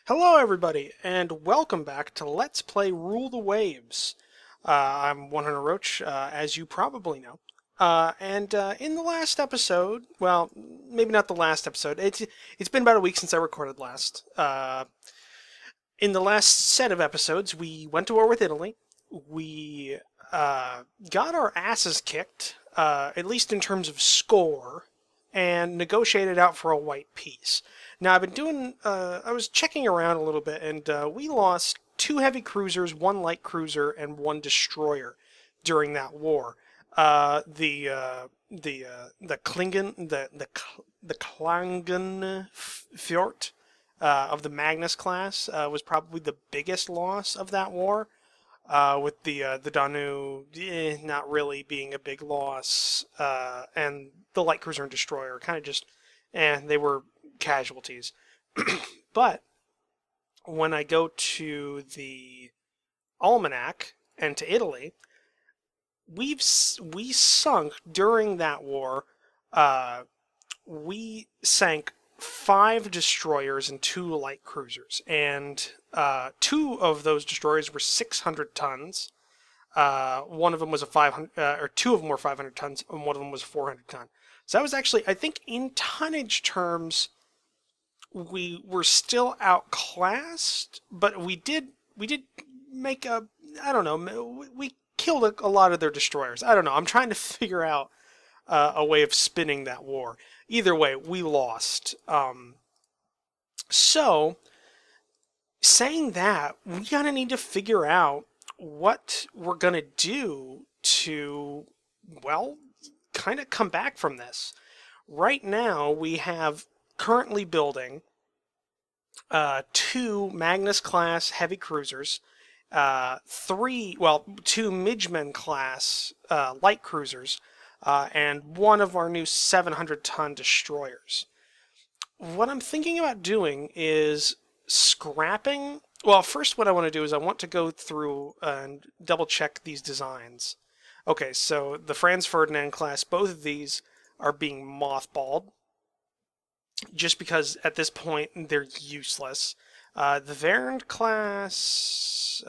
Hello everybody, and welcome back to Let's Play Rule the Waves. I'm 100 Roach, as you probably know. And in the last episode, well, maybe not the last episode, it's been about a week since I recorded last. In the last set of episodes, we went to war with Italy. We got our asses kicked, at least in terms of score, and negotiated out for a white peace. Now, I've been doing, I was checking around a little bit, and we lost 2 heavy cruisers, 1 light cruiser, and 1 destroyer during that war. The Klingen, the Klangenfjord of the Magnus class was probably the biggest loss of that war. With the Danu not really being a big loss, and the light cruiser and destroyer kind of just, they were casualties. But when I go to the Almanac and to Italy, we sunk during that war. We sank 5 destroyers and 2 light cruisers, and 2 of those destroyers were 600 tons. One of them was a 500, or 2 of them were 500 tons, and one of them was 400 ton. So that was actually, I think, in tonnage terms, we were still outclassed, but we did make a, I don't know, we killed a lot of their destroyers. I don't know. I'm trying to figure out a way of spinning that war. Either way, we lost. So, saying that, we're going to need to figure out what we're going to do to, well, kind of come back from this. Right now, we have currently building 2 Magnus-class heavy cruisers, 2 Midgeman class light cruisers, and 1 of our new 700-ton destroyers. What I'm thinking about doing is scrapping. Well, first what I want to do is I want to go through and double-check these designs. Okay, so the Franz Ferdinand class, both of these are being mothballed, just because at this point they're useless. The Verand class,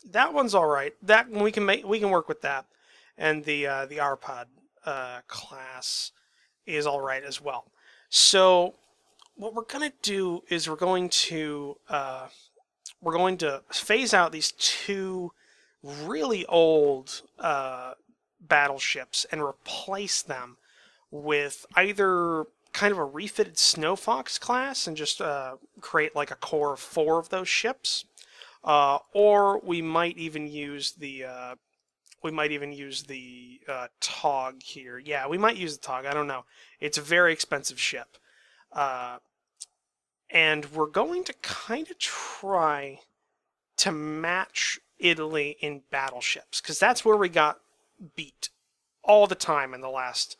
that one's all right. That we can work with that, and the Arpad class is all right as well. So what we're gonna do is we're going to phase out these 2 really old battleships and replace them with either kind of a refitted Snow Fox class and just create like a core of 4 of those ships, or we might even use the Tog here. Yeah, we might use the Tog. I don't know. It's a very expensive ship, and we're going to kind of try to match Italy in battleships, because that's where we got beat all the time in the last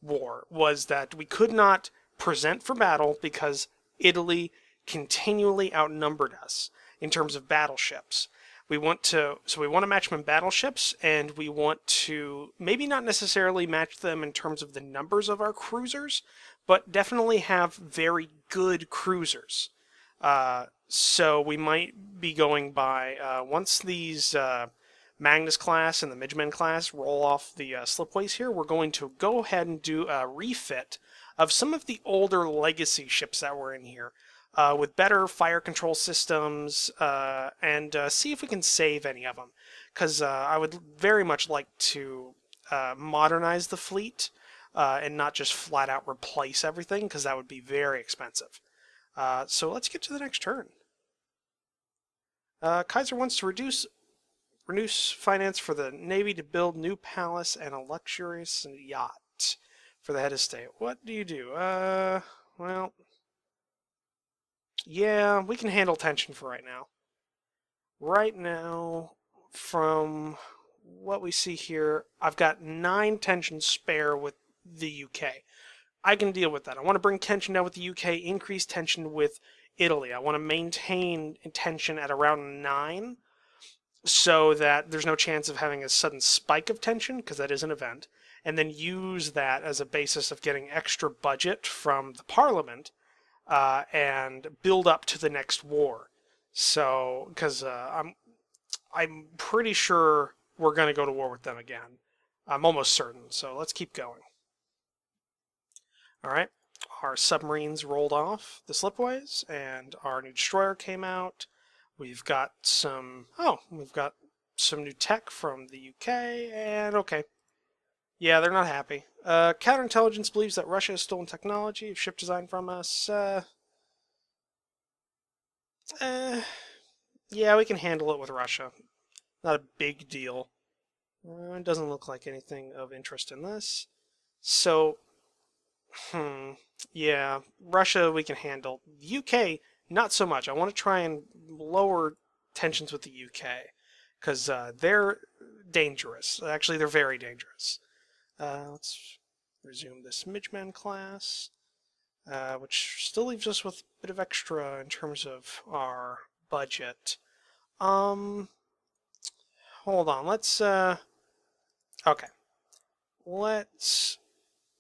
war, was that we could not present for battle because Italy continually outnumbered us in terms of battleships. So we want to match them in battleships, and we want to maybe not necessarily match them in terms of the numbers of our cruisers, but definitely have very good cruisers. So we might be going by, once these Magnus class and the Midgeman class roll off the slipways here, we're going to go ahead and do a refit of some of the older legacy ships that were in here, with better fire control systems, and see if we can save any of them. Because I would very much like to modernize the fleet, and not just flat out replace everything, because that would be very expensive. So let's get to the next turn. Kaiser wants to reduce finance for the Navy to build new palace and a luxurious yacht for the head of state. What do you do? Well, yeah, we can handle tension for right now. Right now, from what we see here, I've got 9 tension spare with the UK. I can deal with that. I want to bring tension down with the UK, increase tension with Italy. I want to maintain tension at around 9, so that there's no chance of having a sudden spike of tension, because that is an event, and then use that as a basis of getting extra budget from the Parliament and build up to the next war. So, because I'm pretty sure we're going to go to war with them again. I'm almost certain. So let's keep going. All right, our submarines rolled off the slipways, and our new destroyer came out. We've got some. Oh, we've got some new tech from the UK, and okay. Yeah, they're not happy. Counterintelligence believes that Russia has stolen technology, ship design from us. Yeah, we can handle it with Russia. Not a big deal. It doesn't look like anything of interest in this. So, yeah, Russia we can handle. The UK, not so much. I want to try and lower tensions with the UK because they're dangerous. Actually, they're very dangerous. Let's resume this Midgeman class, which still leaves us with a bit of extra in terms of our budget. Hold on. Okay. Let's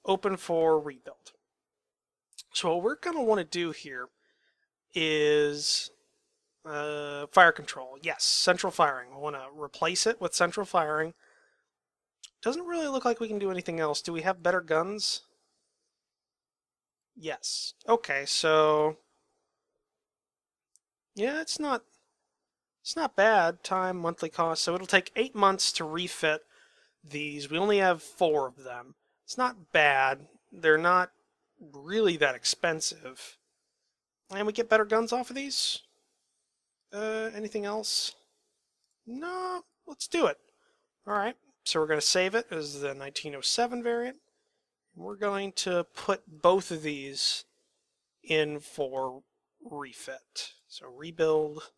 open for rebuild. So what we're going to want to do here is fire control. Yes, central firing. I want to replace it with central firing. Doesn't really look like we can do anything else. Do we have better guns? Yes. Okay, so yeah, it's not bad. Time, monthly cost. So it'll take 8 months to refit these. We only have 4 of them. It's not bad. They're not really that expensive. And we get better guns off of these? Anything else? No, let's do it. Alright, so we're going to save it as the 1907 variant. We're going to put both of these in for refit. So rebuild.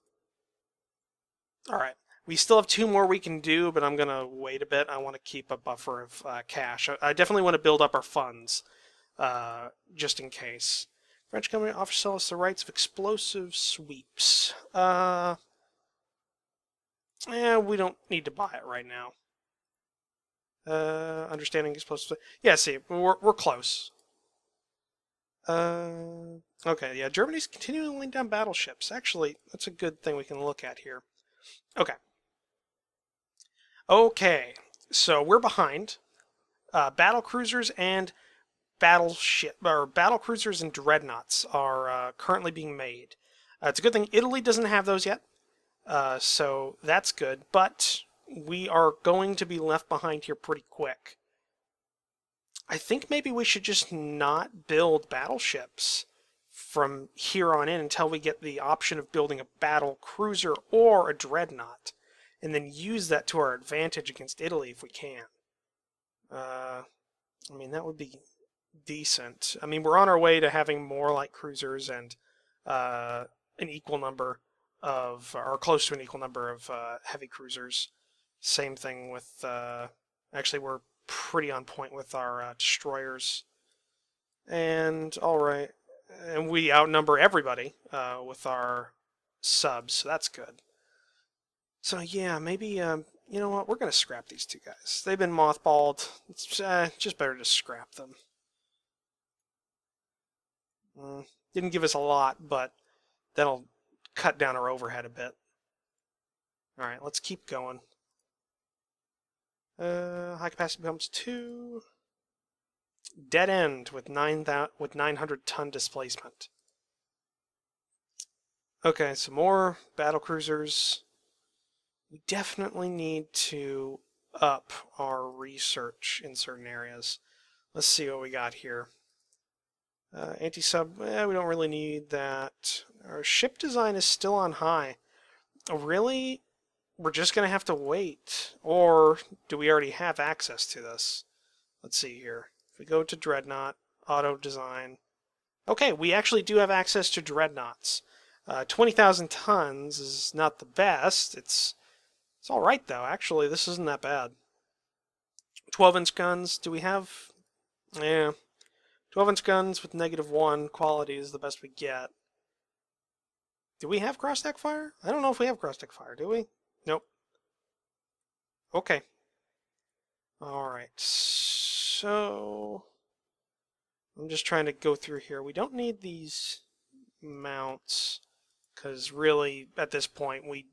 Alright, we still have 2 more we can do, but I'm going to wait a bit. I want to keep a buffer of cash. I definitely want to build up our funds, just in case. French company offers to sell us the rights of explosive sweeps. Yeah, we don't need to buy it right now. Understanding explosive. Yeah, see, we're close. Okay, yeah, Germany's continuing to lay down battleships. Actually, that's a good thing we can look at here. Okay. Okay, so we're behind. Battle cruisers and battle cruisers and dreadnoughts are currently being made. It's a good thing Italy doesn't have those yet, so that's good. But we are going to be left behind here pretty quick. I think maybe we should just not build battleships from here on in until we get the option of building a battle cruiser or a dreadnought, and then use that to our advantage against Italy if we can. I mean, that would be decent. I mean, we're on our way to having more light cruisers and an equal number of, or close to an equal number of heavy cruisers. Same thing with, actually we're pretty on point with our destroyers. And, alright, and we outnumber everybody with our subs, so that's good. So yeah, maybe, you know what, we're going to scrap these 2 guys. They've been mothballed. It's just better to scrap them. Didn't give us a lot, but that'll cut down our overhead a bit. Alright, let's keep going. High capacity pumps 2. Dead end with 900 ton displacement. Okay, some more battle cruisers. We definitely need to up our research in certain areas. Let's see what we got here. Anti-sub, we don't really need that. Our ship design is still on high. Oh, really? We're just going to have to wait. Or do we already have access to this? Let's see here. If we go to Dreadnought, Auto Design. Okay, we actually do have access to Dreadnoughts. 20,000 tons is not the best. It's alright though. Actually, this isn't that bad. 12-inch guns. Do we have... Yeah. 12-inch guns with -1 quality is the best we get. Do we have cross-deck fire? I don't know if we have cross-deck fire, do we? Nope. Okay. Alright, so... I'm just trying to go through here. We don't need these mounts, because really, at this point, we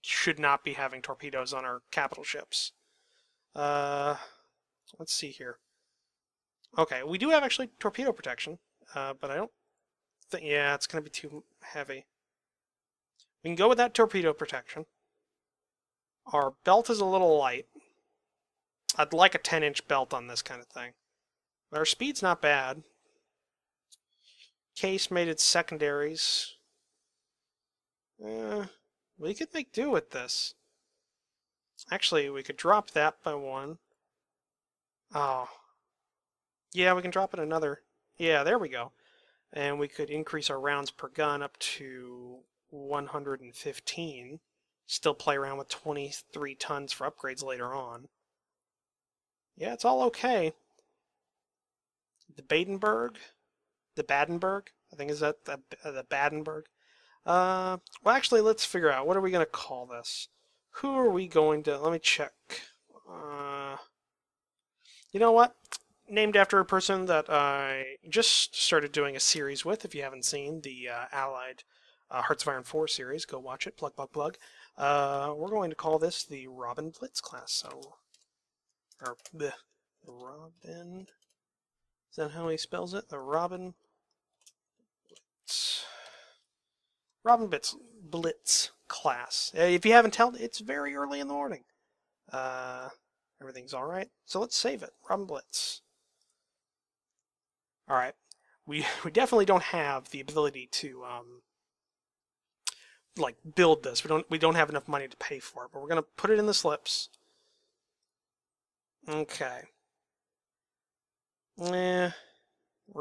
should not be having torpedoes on our capital ships. Let's see here. Okay, we do have actually torpedo protection, but I don't think, yeah, it's going to be too heavy. We can go with that torpedo protection. Our belt is a little light. I'd like a 10-inch belt on this kind of thing. But our speed's not bad. Casemated secondaries. We could make do with this. Actually, we could drop that by one. Oh. Yeah, we can drop it another. Yeah, there we go. And we could increase our rounds per gun up to 115. Still play around with 23 tons for upgrades later on. Yeah, it's all okay. The Badenburg? The Badenburg? I think is that the Badenburg? Well, actually, let's figure out. What are we going to call this? Who are we going to... Let me check. You know what? Named after a person that I just started doing a series with. If you haven't seen the Allied Hearts of Iron 4 series, go watch it. Plug, plug, plug. We're going to call this the Robin Blitz class. So, or the Robin. Is that how he spells it? The Robin Blitz. Robin Blitz class. If you haven't told, it's very early in the morning. Everything's all right. So let's save it. Robin Blitz. All right. We definitely don't have the ability to like build this. We don't have enough money to pay for it, but we're gonna put it in the slips. Okay. We're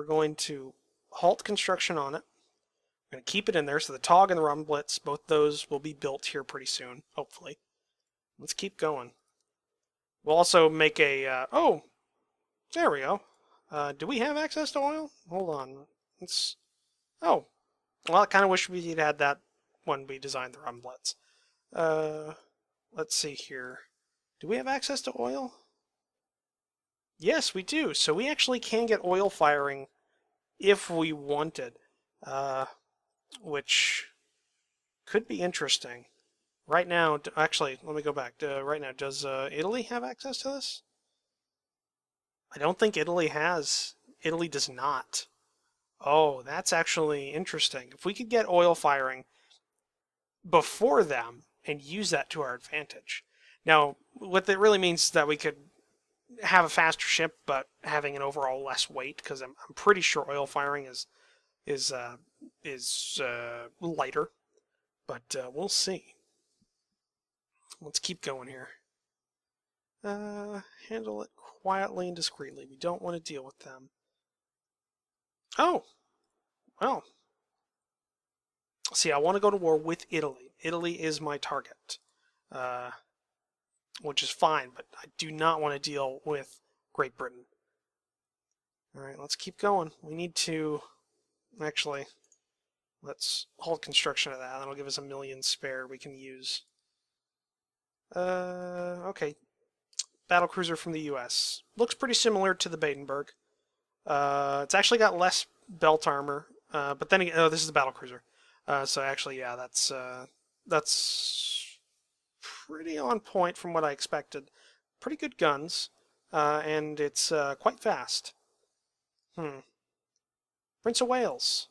going to halt construction on it. We're going to keep it in there, so the TOG and the Robin Blitz, both those will be built here pretty soon, hopefully. Let's keep going. We'll also make a... oh! There we go. Do we have access to oil? Hold on. Let's... oh. Well, I kind of wish we'd had that when we designed the Robin Blitz. Let's see here. Do we have access to oil? Yes, we do. So we actually can get oil firing if we wanted, which could be interesting. Right now, actually, let me go back. Right now, does Italy have access to this? I don't think Italy has. Italy does not. Oh, that's actually interesting. If we could get oil firing before them and use that to our advantage. Now, what that really means is that we could have a faster ship, but having an overall less weight, because I'm pretty sure oil firing is lighter, but we'll see. Let's keep going here. Handle it quietly and discreetly. We don't want to deal with them. Oh, well. See, I want to go to war with Italy. Italy is my target. Which is fine, but I do not want to deal with Great Britain. Alright, let's keep going. We need to... actually, let's hold construction of that. That'll give us 1 million spare we can use. Okay. Battlecruiser from the US. Looks pretty similar to the Badenburg. It's actually got less belt armor, but then again, oh, this is the battlecruiser. So actually, yeah, that's pretty on point from what I expected. Pretty good guns, and it's quite fast. Prince of Wales.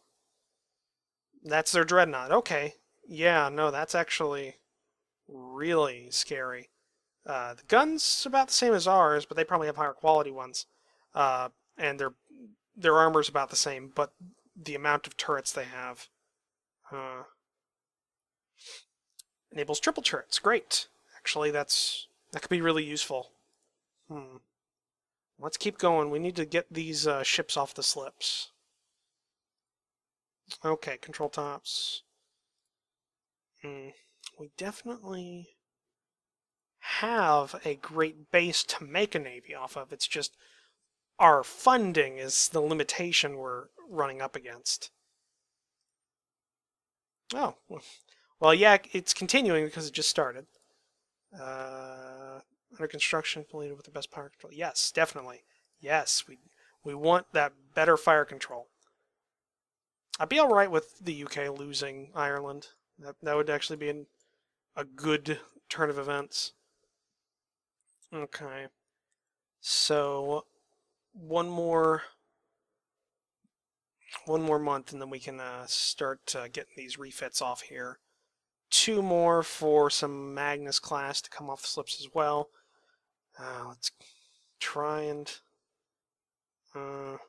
That's their dreadnought. Okay. Yeah, no, that's actually really scary. The guns about the same as ours, but they probably have higher quality ones. And their armor's about the same, but the amount of turrets they have. Enables triple turrets. Great. Actually, that could be really useful. Let's keep going. We need to get these ships off the slips. Okay, control tops. We definitely have a great base to make a navy off of. It's just our funding is the limitation we're running up against. Oh, well, yeah, it's continuing because it just started. Under construction, completed with the best fire control. Yes, definitely. Yes, we want that better fire control. I'd be alright with the UK losing Ireland. That would actually be a good turn of events. Okay. So one more month, and then we can start getting these refits off here. 2 more for some Magnus class to come off the slips as well. Let's try and. Oh,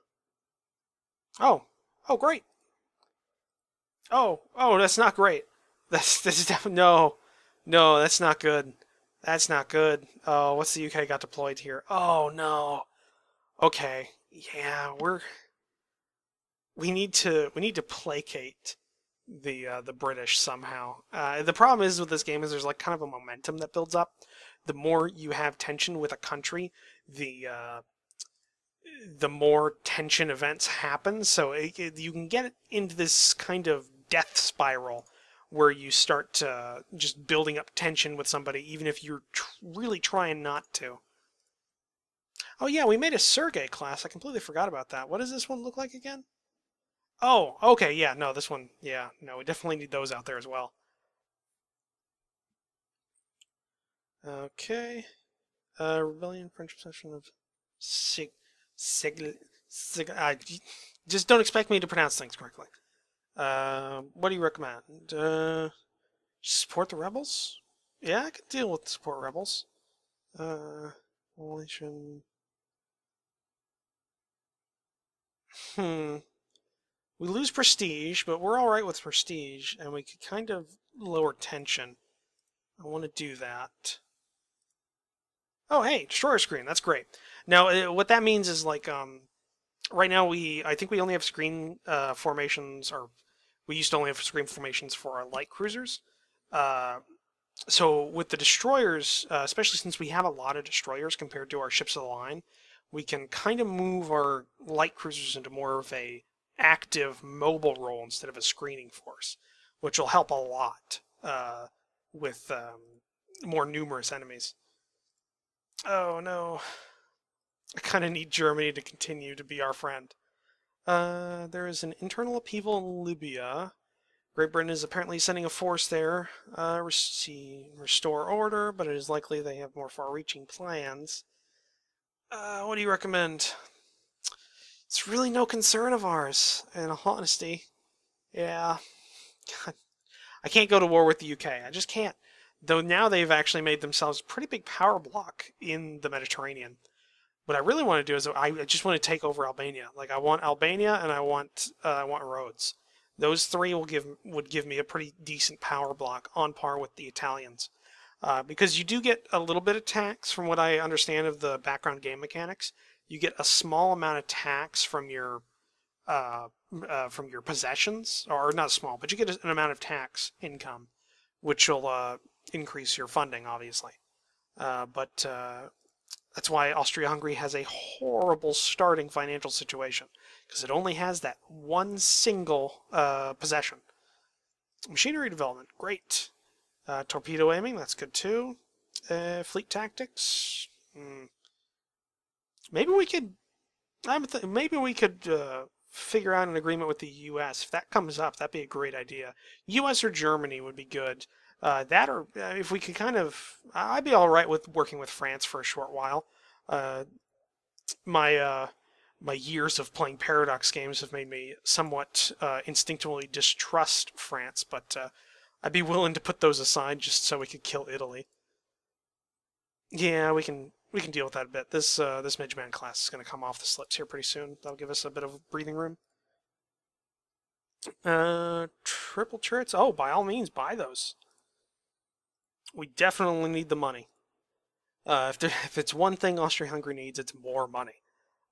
oh, great. Oh, that's not great. This is definitely no, that's not good. That's not good. Oh, what's the UK got deployed here? Oh no. Okay, yeah, we need to placate the British somehow. The problem is with this game is there's like kind of a momentum that builds up. The more you have tension with a country, the more tension events happen. So you can get into this kind of death spiral where you start just building up tension with somebody, even if you're really trying not to. Oh yeah, we made a Sergei class. I completely forgot about that. What does this one look like again? Oh, okay, yeah, no, this one, yeah, no, we definitely need those out there as well. Okay, rebellion, French possession of Sig, just don't expect me to pronounce things correctly. What do you recommend? Support the rebels? Yeah, I could deal with support rebels. Relation. Hmm. We lose prestige, but we're alright with prestige, and we could kind of lower tension. I want to do that. Oh, hey, destroyer screen. That's great. Now, what that means is like, right now I think we only have screen formations, or we used to only have screen formations for our light cruisers. Uh, so with the destroyers, especially since we have a lot of destroyers compared to our ships of the line, we can kind of move our light cruisers into more of a active mobile role instead of a screening force, which will help a lot with more numerous enemies. Oh no, I kind of need Germany to continue to be our friend. There is an internal upheaval in Libya. Great Britain is apparently sending a force there. Restore order, but it is likely they have more far-reaching plans. What do you recommend? It's really no concern of ours, in all honesty. Yeah. God, I can't go to war with the UK. I just can't. Though now they've actually made themselves a pretty big power block in the Mediterranean. What I really want to do is I just want to take over Albania. Like I want Albania and I want Rhodes. Those three would give me a pretty decent power block on par with the Italians. Because you do get a little bit of tax from what I understand of the background game mechanics. You get a small amount of tax from your possessions, or not small, but you get an amount of tax income, which will increase your funding, obviously. But that's why Austria-Hungary has a horrible starting financial situation, because it only has that one single possession. Machinery development, great. Torpedo aiming, that's good too. Fleet tactics, maybe we could. Maybe we could figure out an agreement with the U.S. If that comes up, that'd be a great idea. U.S. or Germany would be good. That or if we could kind of, I'd be all right with working with France for a short while. Uh, my my years of playing Paradox games have made me somewhat instinctively distrust France, but I'd be willing to put those aside just so we could kill Italy. Yeah, we can deal with that a bit. This Midgeman class is going to come off the slips here pretty soon. That'll give us a bit of breathing room. Triple turrets. Oh, by all means, buy those. We definitely need the money. If it's one thing Austria-Hungary needs, it's more money,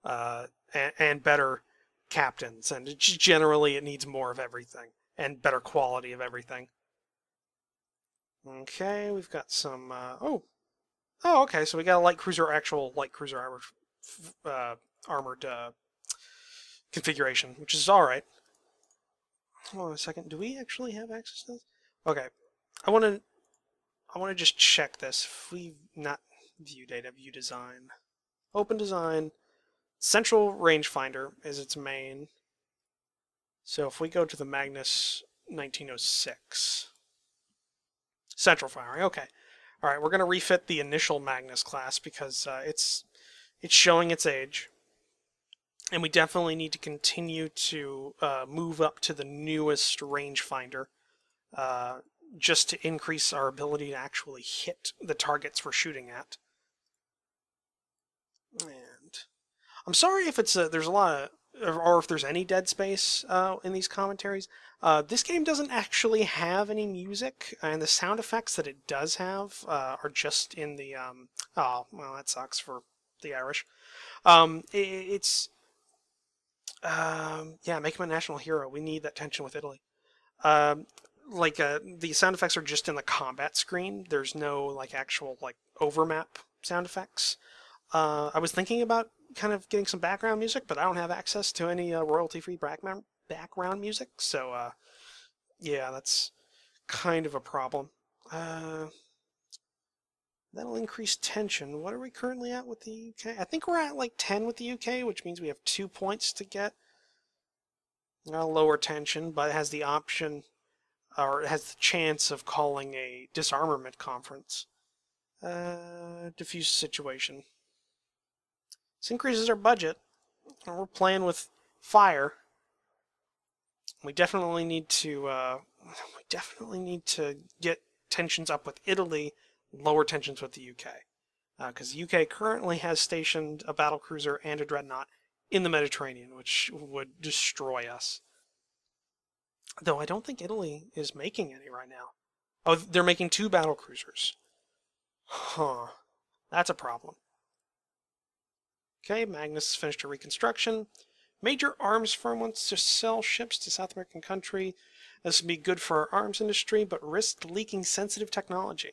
and better captains, and just generally it needs more of everything and better quality of everything. Okay, we've got some. Oh, okay. So we got a light cruiser, actual light cruiser armored configuration, which is all right. Hold on a second. Do we actually have access to this? Okay. I want to. I want to just check this. If we not view data, view design, open design. Central rangefinder is its main. So if we go to the Magnus 1906, central firing, okay. All right, we're going to refit the initial Magnus class because it's showing its age. And we definitely need to continue to move up to the newest rangefinder just to increase our ability to actually hit the targets we're shooting at. And I'm sorry if it's there's a lot of, or if there's any dead space in these commentaries. This game doesn't actually have any music, and the sound effects that it does have are just in the. Oh, well, that sucks for the Irish. Yeah, make him a national hero. We need that tension with Italy. The sound effects are just in the combat screen. There's no like actual like overmap sound effects. I was thinking about kind of getting some background music, but I don't have access to any royalty-free background music, so yeah, that's kind of a problem. That'll increase tension. What are we currently at with the UK? I think we're at like 10 with the UK, which means we have 2 points to get. Lower tension, but it has the option, or it has the chance of calling a disarmament conference. Diffuse situation. This increases our budget, and we're playing with fire. We definitely need to get tensions up with Italy, lower tensions with the UK, because the UK currently has stationed a battlecruiser and a dreadnought in the Mediterranean, which would destroy us. Though I don't think Italy is making any right now. Oh, they're making 2 battlecruisers. Huh. That's a problem. Okay, Magnus finished her reconstruction. Major arms firm wants to sell ships to South American country. This would be good for our arms industry, but risk leaking sensitive technology.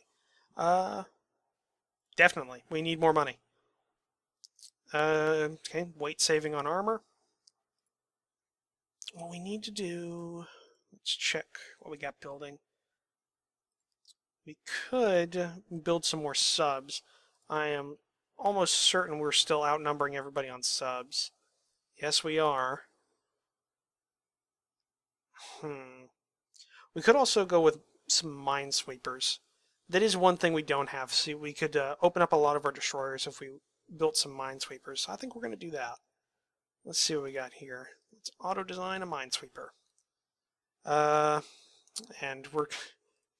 Definitely. We need more money. Okay, weight saving on armor. What we need to do... Let's check what we got building. We could build some more subs. I am almost certain we're still outnumbering everybody on subs. Yes, we are. We could also go with some minesweepers. That is one thing we don't have. See, we could open up a lot of our destroyers if we built some minesweepers. So I think we're going to do that. Let's see what we got here. Let's auto-design a minesweeper. And we're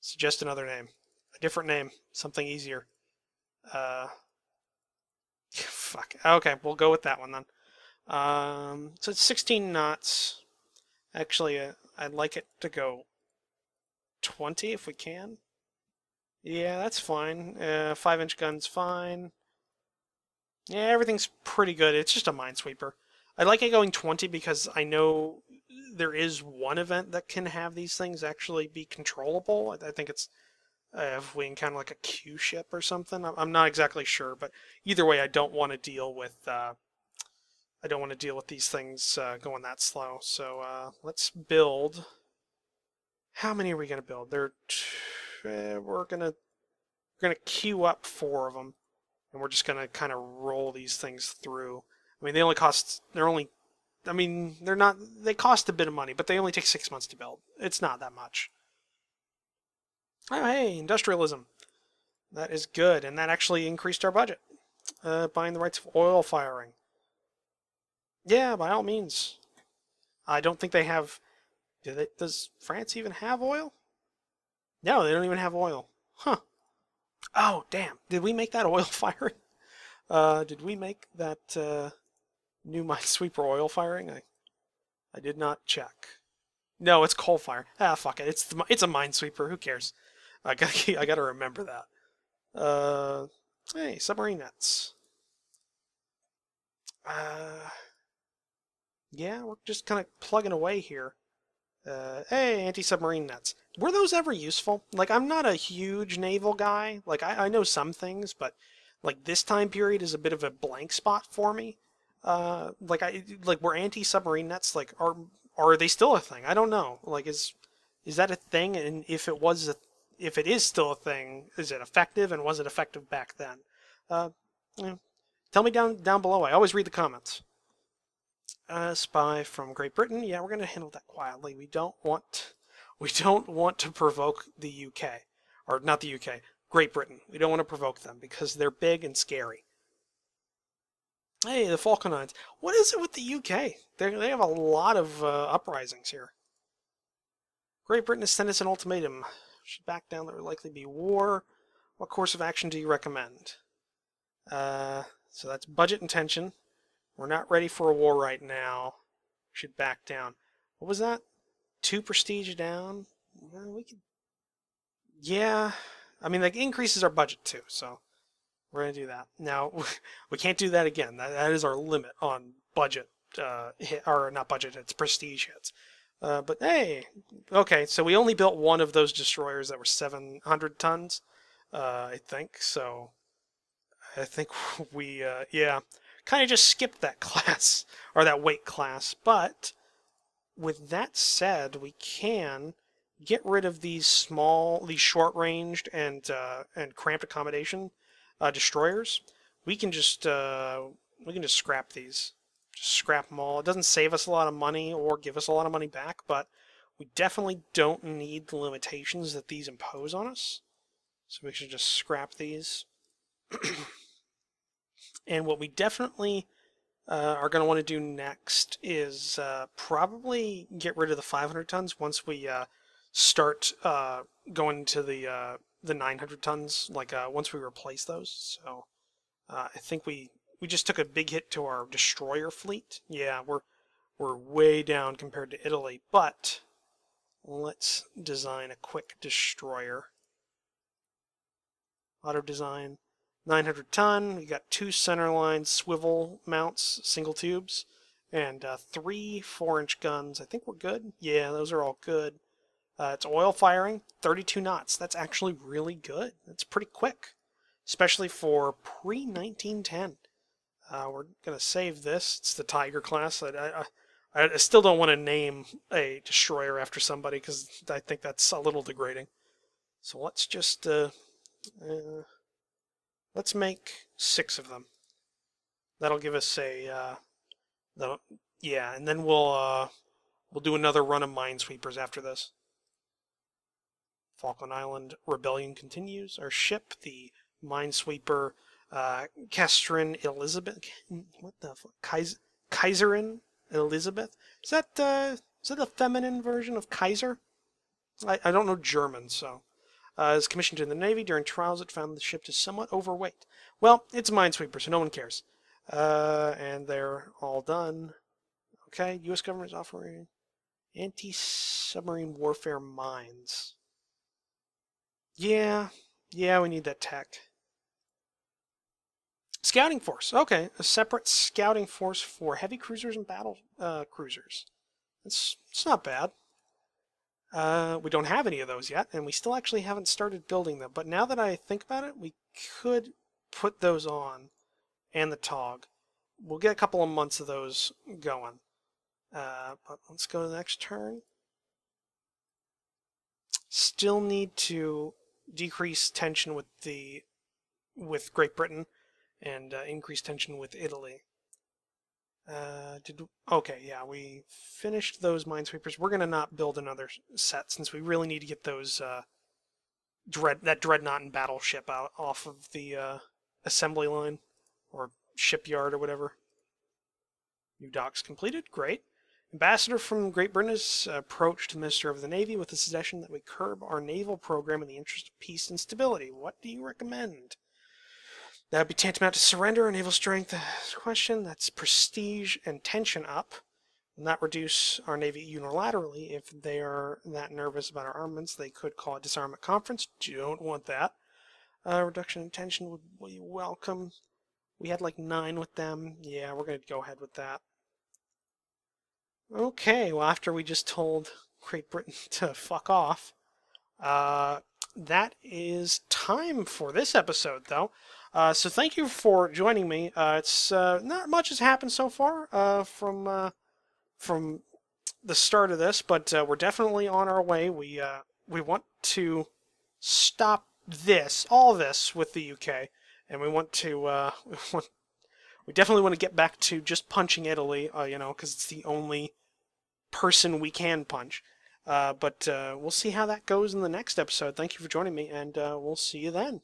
suggest another name, a different name, something easier. Fuck. Okay, we'll go with that one then. So it's 16 knots. Actually, I'd like it to go 20 if we can. Yeah, that's fine. 5-inch gun's fine. Yeah, everything's pretty good. It's just a minesweeper. I like it going 20 because I know there is one event that can have these things actually be controllable. I think it's if we encounter like a Q ship or something. I'm not exactly sure, but either way, I don't want to deal with these things going that slow. So let's build. How many are we gonna build? We're gonna queue up 4 of them, and we're just gonna kind of roll these things through. I mean, they cost a bit of money, but they only take 6 months to build. It's not that much. Oh, hey, industrialism. That is good, and that actually increased our budget. Buying the rights of oil firing. Yeah, by all means. I don't think they have... Does France even have oil? No, they don't even have oil. Huh. Oh, damn. Did we make that oil firing? Did we make that new minesweeper oil firing? I did not check. No, it's coal fire. Ah, fuck it. It's a minesweeper. Who cares? I gotta remember that. Hey, submarine nets. Yeah, we're just kind of plugging away here. Hey, anti-submarine nets. Were those ever useful? Like, I'm not a huge naval guy. Like, I know some things, but like this time period is a bit of a blank spot for me. Were anti-submarine nets like are they still a thing? I don't know. Like, is that a thing? And if it is still a thing, is it effective? And was it effective back then? Tell me down below. I always read the comments. Spy from Great Britain. Yeah, we're going to handle that quietly. We don't want to provoke the UK, or not the UK, Great Britain. We don't want to provoke them because they're big and scary. Hey, the Falklands. What is it with the UK? They have a lot of uprisings here. Great Britain has sent us an ultimatum. Should back down, there will likely be war. What course of action do you recommend? So that's budget and tension. We're not ready for a war right now. Should back down. What was that? 2 prestige down? Well, we could... Yeah. I mean, that increases our budget too, so we're going to do that. Now, we can't do that again. That is our limit on budget hit, or not budget hits, prestige hits. But hey, okay, so we only built one of those destroyers that were 700 tons, I think. So I think we, yeah, kind of just skipped that class, or that weight class. But with that said, we can get rid of these short-ranged and cramped accommodation destroyers. We can just scrap these. Just scrap them all. It doesn't save us a lot of money or give us a lot of money back, but we definitely don't need the limitations that these impose on us. So we should just scrap these. And what we definitely are going to want to do next is probably get rid of the 500 tons once we start going to the 900 tons, like once we replace those. So I think we just took a big hit to our destroyer fleet. Yeah, we're way down compared to Italy, but let's design a quick destroyer. Auto design, 900 ton. We got 2 centerline swivel mounts, single tubes, and 3 4-inch guns. I think we're good. Yeah, those are all good. It's oil firing, 32 knots. That's actually really good. That's pretty quick, especially for pre-1910. We're going to save this. It's the Tiger class. I still don't want to name a destroyer after somebody because I think that's a little degrading. So let's just let's make 6 of them. That'll give us a yeah, and then we'll do another run of minesweepers after this. Falkland Island Rebellion continues. Our ship, the minesweeper Kestrin Elizabeth. What the fuck? Kaiserin Elizabeth? Is that a feminine version of Kaiser? I don't know German, so. Is commissioned in the Navy. During trials, it found the ship is somewhat overweight. Well, it's a minesweeper, so no one cares. And they're all done. Okay, U.S. government is offering anti-submarine warfare mines. Yeah, we need that tech. Scouting force. Okay, a separate scouting force for heavy cruisers and battle cruisers. It's not bad. We don't have any of those yet, and we still actually haven't started building them. But now that I think about it, we could put those on, and the TOG. We'll get a couple of months of those going. But let's go to the next turn. Still need to decrease tension with Great Britain and increase tension with Italy. Okay, yeah, we finished those minesweepers. We're gonna not build another set since we really need to get those that dreadnought and battleship out off of the assembly line or shipyard or whatever. New docks completed. Great. Ambassador from Great Britain has approached the Minister of the Navy with a suggestion that we curb our naval program in the interest of peace and stability. What do you recommend? That would be tantamount to surrender or naval strength. Question. That's prestige and tension up. Will not reduce our Navy unilaterally. If they are that nervous about our armaments, they could call a disarmament conference. Don't want that. Reduction in tension would be welcome. We had like 9 with them. Yeah, we're going to go ahead with that. Okay, well, after we just told Great Britain to fuck off, that is time for this episode, though. So thank you for joining me. It's not much has happened so far from the start of this, but we're definitely on our way. We want to stop all this with the UK, and we want We definitely want to get back to just punching Italy, you know, because it's the only person we can punch. But we'll see how that goes in the next episode. Thank you for joining me, and we'll see you then.